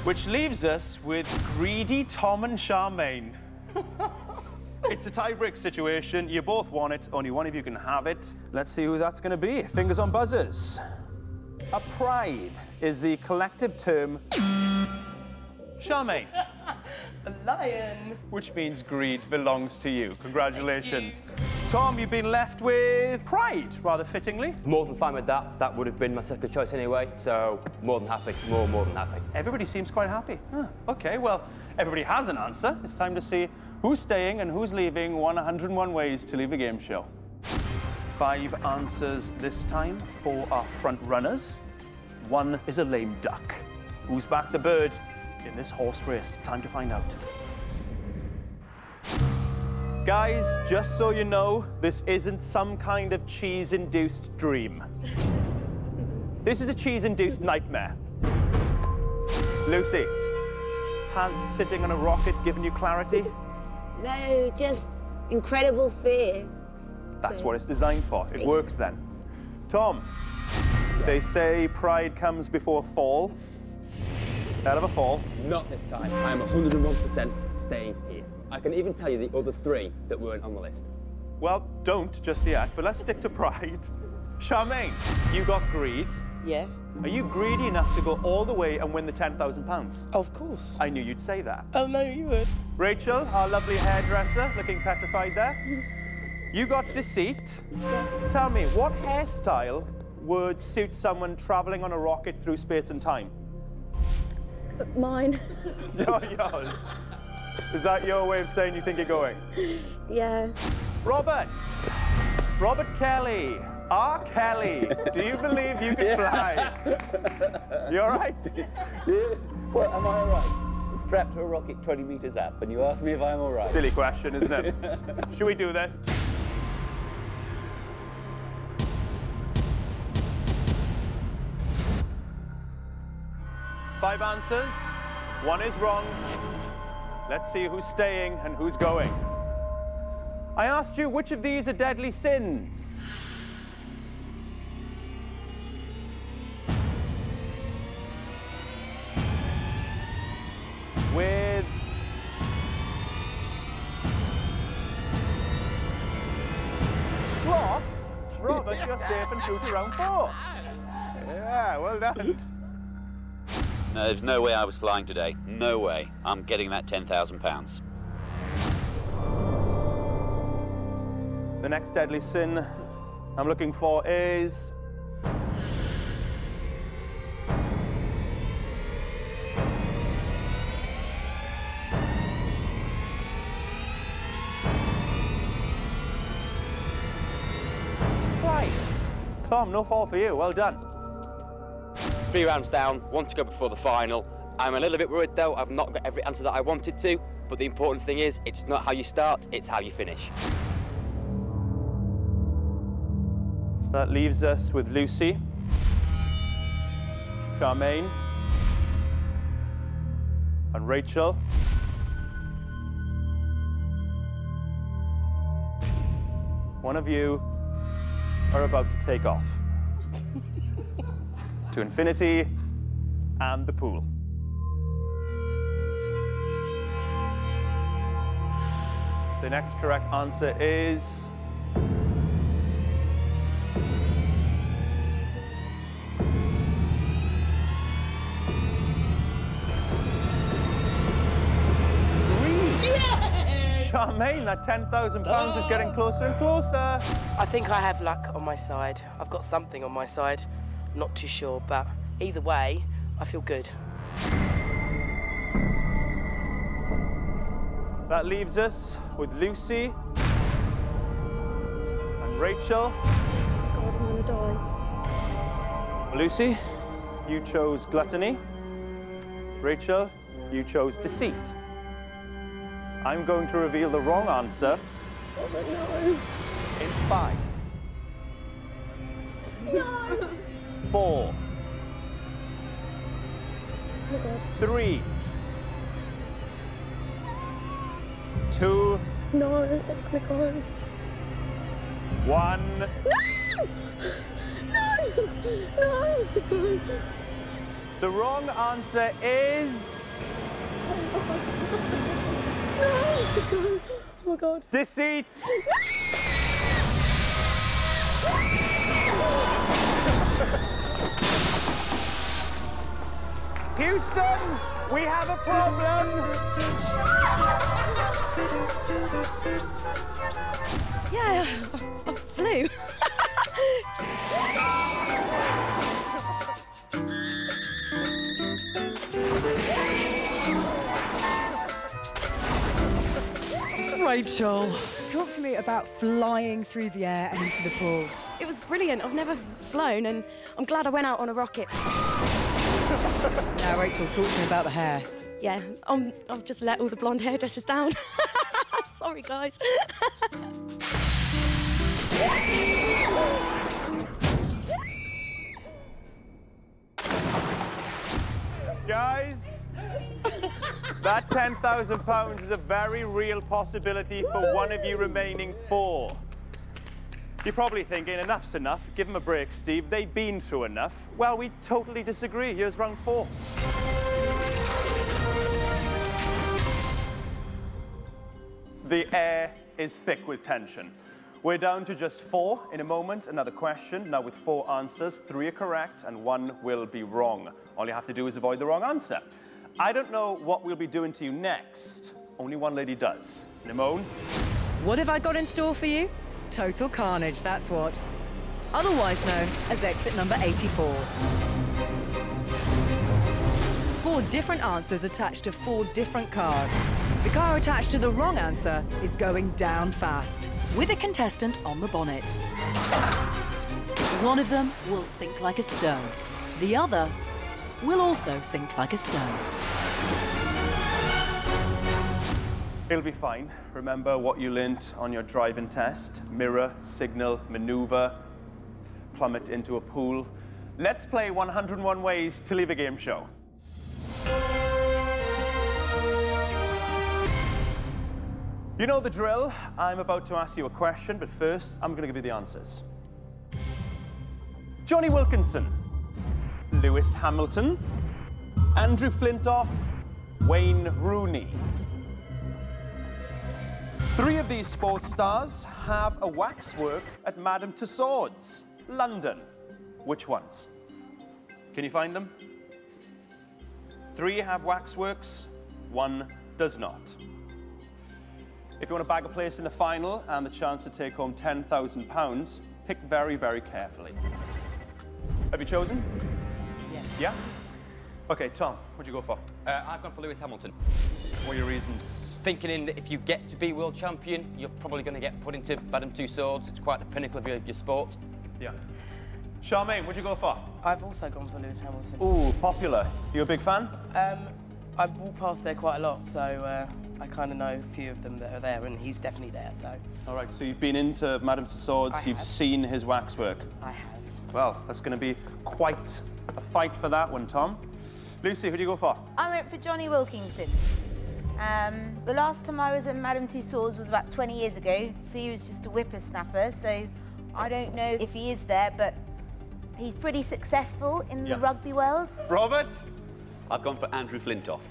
Speaker 1: Which leaves us with greedy Tom and Charmaine. It's a tie-break situation. You both want it. Only one of you can have it. Let's see who that's going to be. Fingers on buzzers. A pride is the collective term... Charmaine.
Speaker 7: A lion.
Speaker 1: Which means greed belongs to you. Congratulations. Tom, you've been left with pride, rather fittingly.
Speaker 2: More than fine with that. That would have been my second choice anyway, so more than happy. More than happy.
Speaker 1: Everybody seems quite happy. Huh. OK, well, everybody has an answer. It's time to see who's staying and who's leaving 101 Ways to Leave a Game Show. 5 answers this time for our front runners. 1 is a lame duck. Who's back the bird in this horse race? Time to find out. Guys, just so you know, this isn't some kind of cheese-induced dream. This is a cheese-induced nightmare. Lucy, has sitting on a rocket given you clarity?
Speaker 4: No, just incredible fear.
Speaker 1: That's what it's designed for. It works then. Tom, they say pride comes before a fall. Hell of a fall.
Speaker 2: Not this time. I am 101% staying here. I can even tell you the other 3 that weren't on the list.
Speaker 1: Well, don't just yet, but let's stick to pride. Charmaine, you got greed.
Speaker 7: Yes.
Speaker 1: Are you greedy enough to go all the way and win the £10,000?
Speaker 7: Of course.
Speaker 1: I knew you'd say that.
Speaker 7: Oh, no, you would.
Speaker 1: Rachel, our lovely hairdresser, looking petrified there. You got deceit.
Speaker 6: Yes.
Speaker 1: Tell me, what hairstyle would suit someone travelling on a rocket through space and time?
Speaker 6: Mine.
Speaker 1: Yours. Is that your way of saying you think you're going?
Speaker 6: Yeah.
Speaker 1: Robert. Robert Kelly. R. Kelly. Do you believe you can fly? You all right?
Speaker 8: Yes. Well, am I all right? Strapped to a rocket 20 meters up, and you ask me if I'm all right.
Speaker 1: Silly question, isn't it? Should we do this? Five answers. 1 is wrong. Let's see who's staying and who's going. I asked you which of these are deadly sins. With sloth, Robert, you're safe and through to round 4. Yeah, well done.
Speaker 8: No, there's no way I was flying today. No way. I'm getting that £10,000.
Speaker 1: The next deadly sin I'm looking for is... Right. Tom, no fall for you. Well done.
Speaker 2: 3 rounds down, 1 to go before the final. I'm a little bit worried though, I've not got every answer that I wanted to, but the important thing is, it's not how you start, it's how you finish.
Speaker 1: That leaves us with Lucy, Charmaine, and Rachel. One of you are about to take off. To infinity and the pool. The next correct answer is... Charmaine, that £10,000 is getting closer and closer.
Speaker 7: I think I have luck on my side. I've got something on my side. I'm not too sure, but either way, I feel good.
Speaker 1: That leaves us with Lucy and Rachel.
Speaker 6: God, I'm gonna die.
Speaker 1: Lucy, you chose gluttony. Rachel, you chose deceit. I'm going to reveal the wrong answer.
Speaker 6: Oh, no.
Speaker 1: In 5.
Speaker 6: No.
Speaker 1: 4.
Speaker 6: Oh, my God.
Speaker 1: 3. 2.
Speaker 6: No, I'm gonna go.
Speaker 1: 1.
Speaker 6: No! No! No!
Speaker 1: The wrong answer is...
Speaker 6: No! Oh my God.
Speaker 1: Deceit! Houston, we have a problem!
Speaker 6: Yeah, I flew.
Speaker 12: Rachel, talk to me about flying through the air and into the pool.
Speaker 6: It was brilliant. I've never flown, and I'm glad I went out on a rocket.
Speaker 12: Now, Rachel, talk to me about the hair.
Speaker 6: Yeah, I've just let all the blonde hairdressers down. Sorry, guys.
Speaker 1: Guys, that £10,000 is a very real possibility for one of you remaining 4. You're probably thinking, enough's enough. Give them a break, Steve. They've been through enough. Well, we totally disagree. Here's round 4. The air is thick with tension. We're down to just 4 in a moment. Another question. Now with 4 answers, 3 are correct and 1 will be wrong. All you have to do is avoid the wrong answer. I don't know what we'll be doing to you next. Only one lady does. Nemone?
Speaker 12: What have I got in store for you? Total carnage, that's what. Otherwise known as exit number 84. 4 different answers attached to 4 different cars. The car attached to the wrong answer is going down fast, with a contestant on the bonnet. One of them will sink like a stone. The other will also sink like a stone.
Speaker 1: It'll be fine. Remember what you learnt on your driving test. Mirror, signal, maneuver, plummet into a pool. Let's play 101 Ways to Leave a Game Show. You know the drill. I'm about to ask you a question, but first, I'm going to give you the answers. Johnny Wilkinson, Lewis Hamilton, Andrew Flintoff, Wayne Rooney. 3 of these sports stars have a waxwork at Madame Tussauds, London. Which ones? Can you find them? 3 have waxworks, 1 does not. If you want to bag a place in the final and the chance to take home £10,000, pick very, very carefully. Have you chosen?
Speaker 2: Yes.
Speaker 1: Yeah? Okay, Tom, what'd you go for?
Speaker 2: I've gone for Lewis Hamilton.
Speaker 1: What are your reasons?
Speaker 2: Thinking that if you get to be world champion, you're probably going to get put into Madame Tussauds. It's quite the pinnacle of your sport.
Speaker 1: Yeah. Charmaine, what'd you go for?
Speaker 7: I've also gone for Lewis Hamilton.
Speaker 1: Ooh, popular. You a big fan?
Speaker 7: I walk past there quite a lot, so I kind of know a few of them that are there, and he's definitely there, so...
Speaker 1: All right, so you've been into Madame Tussauds, you've seen his waxwork.
Speaker 7: I have.
Speaker 1: Well, that's going to be quite a fight for that one, Tom. Lucy, who do you go for?
Speaker 4: I went for Johnny Wilkinson. The last time I was at Madame Tussauds was about 20 years ago, so he was just a whippersnapper, so I don't know if he is there, but he's pretty successful in the rugby world.
Speaker 1: Robert?
Speaker 8: I've gone for Andrew Flintoff.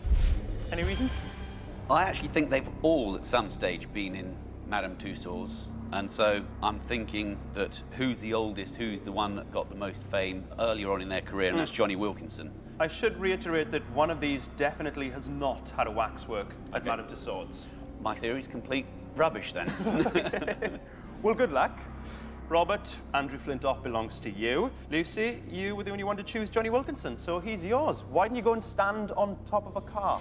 Speaker 1: Any reason?
Speaker 8: I actually think they've all, at some stage, been in Madame Tussauds. And so I'm thinking that who's the oldest, who's the one that got the most fame earlier on in their career, and that's Johnny Wilkinson.
Speaker 1: I should reiterate that one of these definitely has not had a waxwork at Madame Tussauds.
Speaker 8: My theory's complete rubbish, then.
Speaker 1: Well, good luck. Robert, Andrew Flintoff belongs to you. Lucy, you were the only one to choose Johnny Wilkinson, so he's yours. Why didn't you go and stand on top of a car?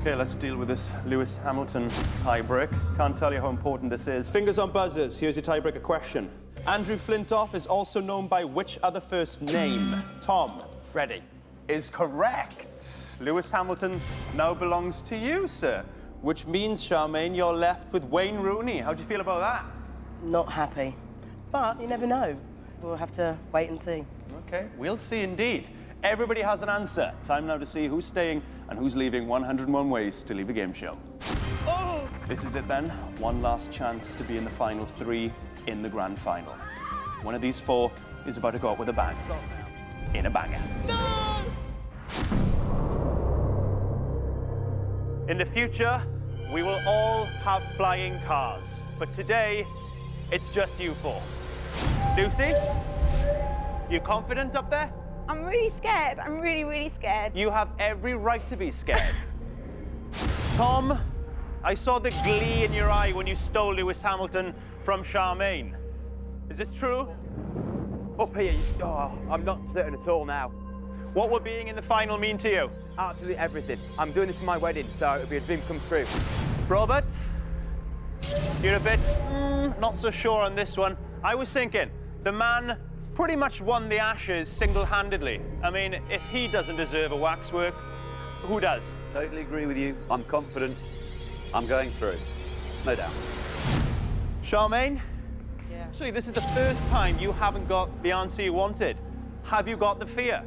Speaker 1: Okay, let's deal with this Lewis Hamilton tiebreak. Can't tell you how important this is. Fingers on buzzers. Here's your tiebreaker question. Andrew Flintoff is also known by which other first name? Tom.
Speaker 14: Freddie.
Speaker 1: Is correct. Lewis Hamilton now belongs to you, sir. Which means, Charmaine, you're left with Wayne Rooney. How do you feel about that?
Speaker 7: Not happy. But you never know. We'll have to wait and see.
Speaker 1: OK, we'll see indeed. Everybody has an answer. Time now to see who's staying and who's leaving 101 Ways to Leave a Game Show. Oh! This is it then. One last chance to be in the final 3 in the grand final. One of these 4 is about to go out with a bang. In a banger. No! In the future, we will all have flying cars. But today, it's just you 4. Lucy, you confident up there?
Speaker 4: I'm really scared. I'm really, really scared.
Speaker 1: You have every right to be scared. Tom, I saw the glee in your eye when you stole Lewis Hamilton from Charmaine. Is this true?
Speaker 14: Up here, I'm not certain at all now.
Speaker 1: What will being in the final mean to you?
Speaker 14: Absolutely everything. I'm doing this for my wedding, so it'll be a dream come true.
Speaker 1: Robert, you're a bit not so sure on this one. I was thinking, the man pretty much won the Ashes single-handedly. I mean, if he doesn't deserve a waxwork, who does?
Speaker 8: Totally agree with you. I'm confident. I'm going through. No doubt.
Speaker 1: Charmaine?
Speaker 7: Yeah.
Speaker 1: Actually, this is the first time you haven't got the answer you wanted. Have you got the fear?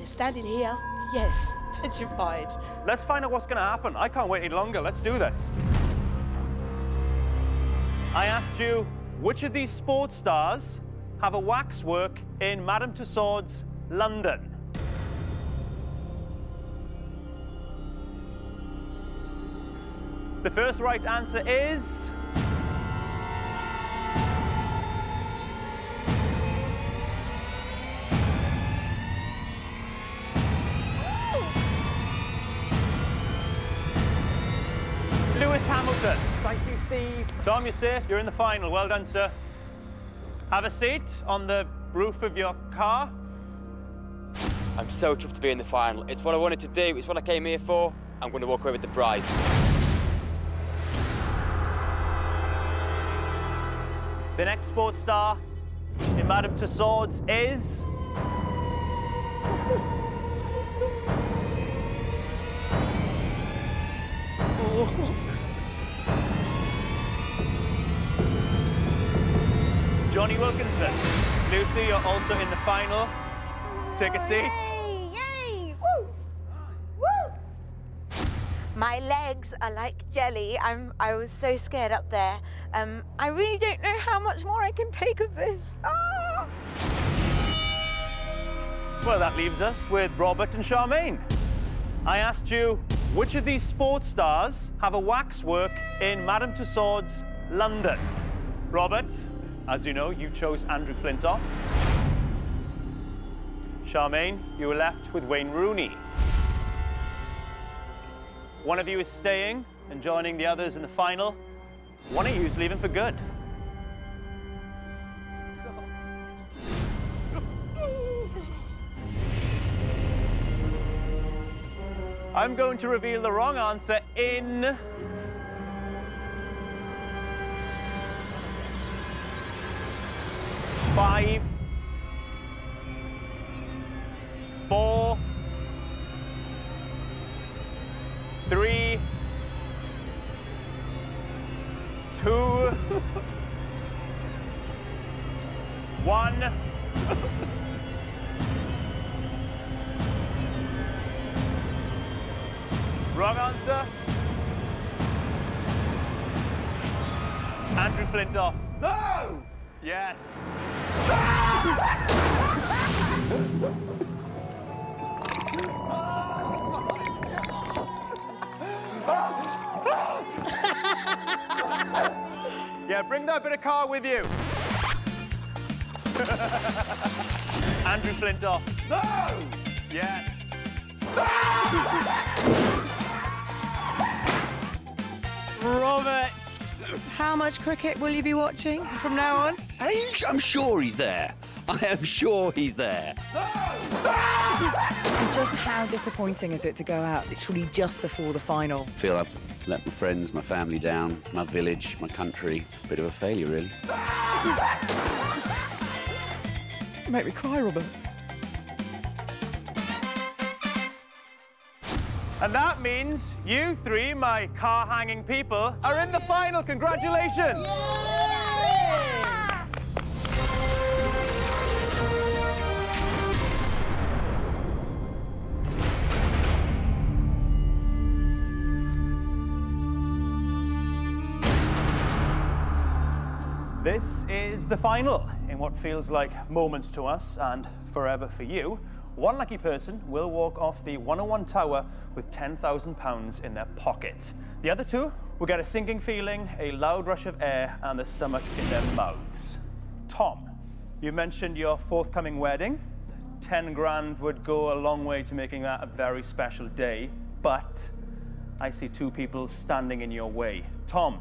Speaker 7: Standing here, yes, petrified.
Speaker 1: Let's find out what's going to happen. I can't wait any longer. Let's do this. I asked you, which of these sports stars have a waxwork in Madame Tussauds, London? The first right answer is... Lewis Hamilton.
Speaker 14: Thank you, Steve.
Speaker 1: Tom, you're safe. You're in the final. Well done, sir. Have a seat on the roof of your car.
Speaker 2: I'm so chuffed to be in the final. It's what I wanted to do. It's what I came here for. I'm going to walk away with the prize.
Speaker 1: The next sports star in Madame Tussauds is... Johnny Wilkinson. Lucy, you're also in the final. Take a seat.
Speaker 4: Yay! Woo! Woo! My legs are like jelly. I was so scared up there. I really don't know how much more I can take of this. Ah!
Speaker 1: Well, that leaves us with Robert and Charmaine. I asked you, which of these sports stars have a waxwork in Madame Tussauds, London? Robert, as you know, you chose Andrew Flintoff. Charmaine, you were left with Wayne Rooney. One of you is staying and joining the others in the final. One of you is leaving for good. I'm going to reveal the wrong answer in... 5, 4, 3, 2, 1. Wrong answer. Andrew Flintoff.
Speaker 14: No!
Speaker 1: Yes. Yeah, bring that bit of car with you. Andrew Flintoff.
Speaker 14: No!
Speaker 1: Yes.
Speaker 12: Robert, how much cricket will you be watching from now on?
Speaker 8: I'm sure he's there. I am sure he's there.
Speaker 12: And just how disappointing is it to go out literally just before the final?
Speaker 8: I feel I've let my friends, my family down, my village, my country. Bit of a failure, really.
Speaker 12: You make me cry, Robert.
Speaker 1: And that means you three, my car-hanging people, are in the final. Congratulations! This is the final in what feels like moments to us and forever for you. One lucky person will walk off the 101 tower with £10,000 in their pockets. The other two will get a sinking feeling, a loud rush of air, and the stomach in their mouths. Tom, you mentioned your forthcoming wedding. 10 grand would go a long way to making that a very special day, but I see two people standing in your way. Tom,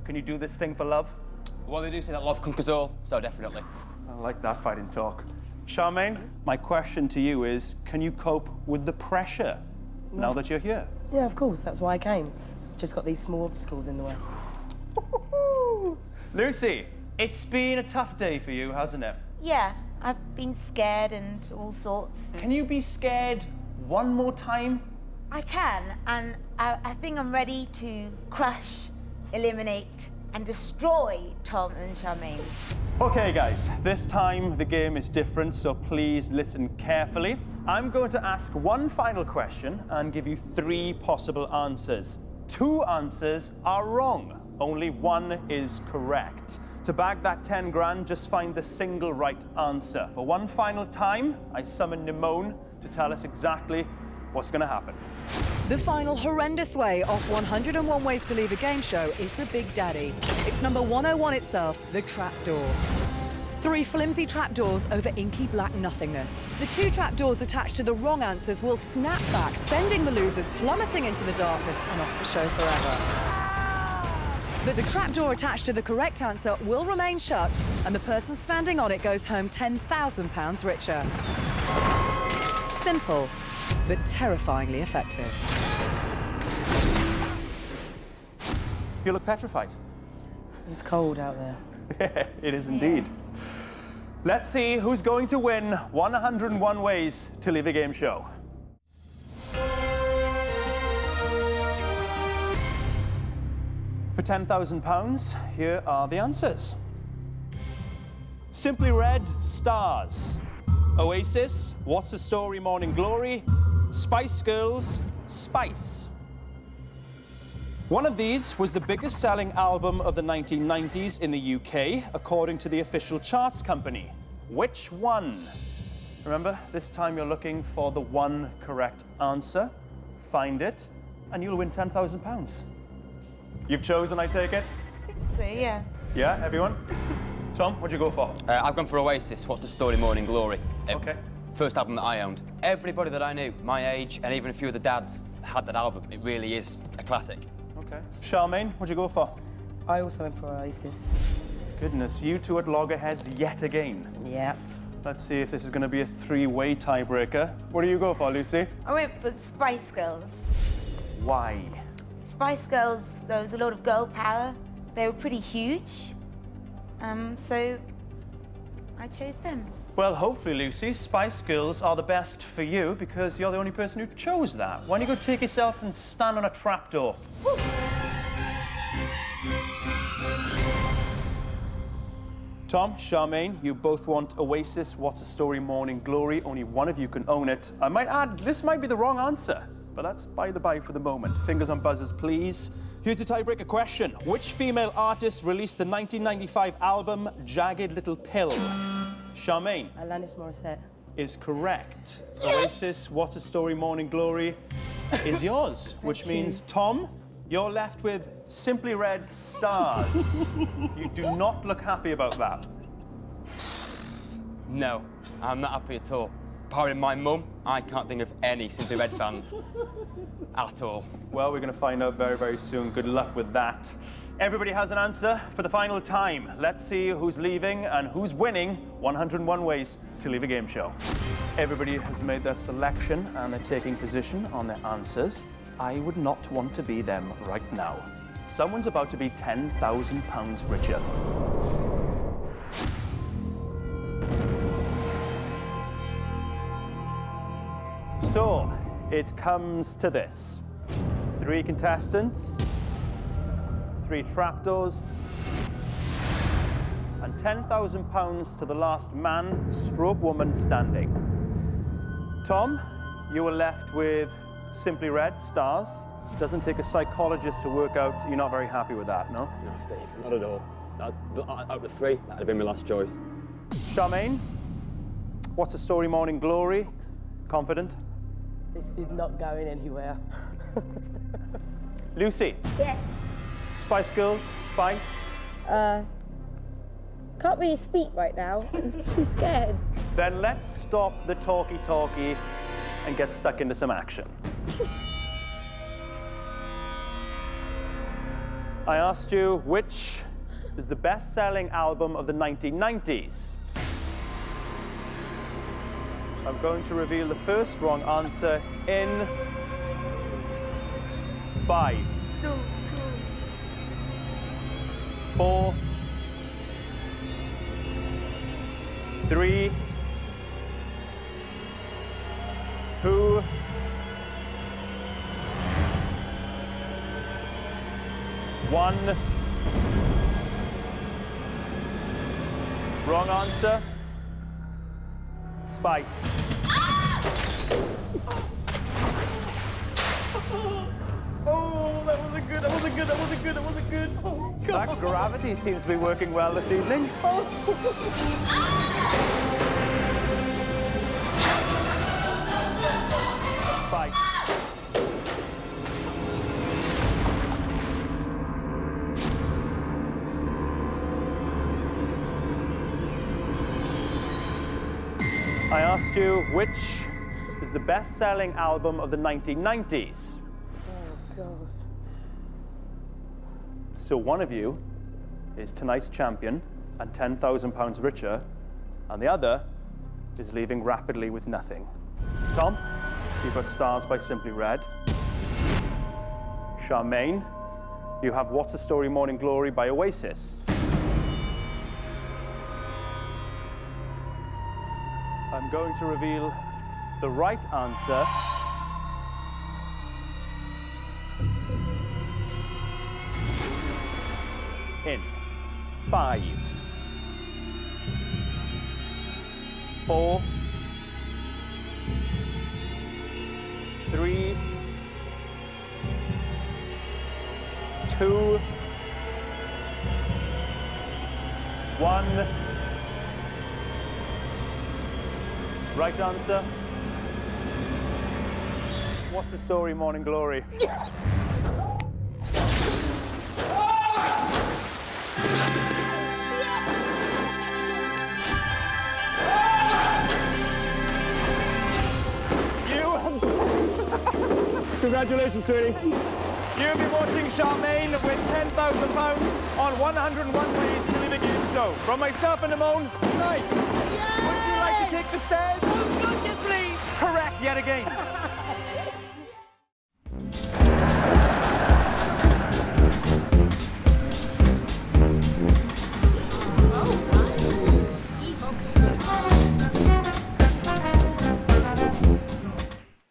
Speaker 1: can you do this thing for love?
Speaker 2: Well, they do say that love conquers all, so definitely.
Speaker 1: I like that fighting talk. Charmaine, my question to you is, can you cope with the pressure now that you're here?
Speaker 15: Yeah, of course, that's why I came. It's just got these small obstacles in the way.
Speaker 1: Lucy, it's been a tough day for you, hasn't it?
Speaker 4: Yeah, I've been scared and all sorts.
Speaker 1: Can you be scared one more time?
Speaker 4: I can, and I think I'm ready to crush, eliminate, and destroy Tom and Charmaine.
Speaker 1: Okay, guys, this time the game is different, so please listen carefully. I'm going to ask one final question and give you 3 possible answers. 2 answers are wrong. Only 1 is correct. To bag that 10 grand, just find the single right answer. For one final time, I summon Nemone to tell us exactly what's going to happen.
Speaker 12: The final horrendous way off 101 Ways to Leave a Game Show is the Big Daddy. It's number 101 itself, the trapdoor. 3 flimsy trapdoors over inky black nothingness. The 2 trapdoors attached to the wrong answers will snap back, sending the losers plummeting into the darkness and off the show forever. But the trapdoor attached to the correct answer will remain shut, and the person standing on it goes home £10,000 richer. Simple, but terrifyingly effective.
Speaker 1: You look petrified.
Speaker 15: It's cold out there.
Speaker 1: It is indeed. Let's see who's going to win 101 Ways to Leave a Game Show. For £10,000, here are the answers. Simply Red, Stars. Oasis, What's the Story, Morning Glory. Spice Girls, Spice. One of these was the biggest selling album of the 1990s in the UK, according to the official charts company. Which one? Remember, this time you're looking for the one correct answer. Find it, and you'll win £10,000. You've chosen, I take it?
Speaker 4: So, yeah.
Speaker 1: Yeah, everyone? Tom, what'd you go for?
Speaker 2: I've gone for Oasis, What's the Story, Morning Glory.
Speaker 1: Okay.
Speaker 2: First album that I owned. Everybody that I knew, my age, and even a few of the dads, had that album. It really is a classic.
Speaker 1: Okay. Charmaine, what'd you go for?
Speaker 15: I also went for Oasis.
Speaker 1: Goodness, you two at loggerheads yet again.
Speaker 15: Yep.
Speaker 1: Let's see if this is going to be a 3-way tiebreaker. What do you go for, Lucy?
Speaker 4: I went for Spice Girls.
Speaker 1: Why?
Speaker 4: Spice Girls, there was a lot of girl power. They were pretty huge. So I chose them.
Speaker 1: Well, hopefully, Lucy, Spice Girls are the best for you because you're the only person who chose that. Why don't you go take yourself and stand on a trapdoor? Woo. Tom, Charmaine, you both want Oasis, What's the Story, Morning Glory. Only one of you can own it. I might add, this might be the wrong answer, but that's by the by for the moment. Fingers on buzzers, please. Here's the tiebreaker question. Which female artist released the 1995 album Jagged Little Pill? Charmaine.
Speaker 15: Alanis Morissette.
Speaker 1: Is correct. Yes! Oasis, What's a Story, Morning Glory is yours, which means, Tom, you're left with Simply Red, Stars. You do not look happy about that.
Speaker 2: No, I'm not happy at all. Pardon my mum, I can't think of any Simply Red fans at all.
Speaker 1: Well, we're going to find out very, very soon. Good luck with that. Everybody has an answer for the final time. Let's see who's leaving and who's winning 101 Ways to Leave a Game Show. Everybody has made their selection and they're taking position on their answers. I would not want to be them right now. Someone's about to be £10,000 richer. So, it comes to this. 3 contestants, 3 trapdoors, and £10,000 to the last man stroke woman standing. Tom, you were left with Simply Red, stars. Doesn't take a psychologist to work out you're not very happy with that, no?
Speaker 2: No, Steve, not at all. Out of 3, that'd have been my last choice.
Speaker 1: Charmaine, what's a story morning glory? Confident?
Speaker 15: This is not going anywhere.
Speaker 1: Lucy?
Speaker 4: Yes.
Speaker 1: Spice Girls, Spice?
Speaker 4: Can't really speak right now. I'm too scared.
Speaker 1: Then let's stop the talky-talky and get stuck into some action. I asked you which is the best-selling album of the 1990s. I'm going to reveal the first wrong answer in 5, 4, 3, 2, 1. Wrong answer. Spice.
Speaker 14: Oh, that wasn't good, that wasn't good, that wasn't good, that wasn't good. Oh, God.
Speaker 1: That gravity seems to be working well this evening. Spice. I asked you which is the best-selling album of the 1990s.
Speaker 15: Oh, God.
Speaker 1: So one of you is tonight's champion and £10,000 richer, and the other is leaving rapidly with nothing. Tom, you've got Stars by Simply Red. Charmaine, you have What's a Story Morning Glory by Oasis. I'm going to reveal the right answer. In 5, 4, 3, 2, 1. Right answer. What's the story, Morning Glory? Yes! Congratulations, sweetie. You'll be watching Charmaine win £10,000 on 101 Ways to Leave a Game Show. From myself and Nemone, tonight. Would you like to take the stairs?
Speaker 15: Oh, God, yes, please.
Speaker 1: Correct, yet again.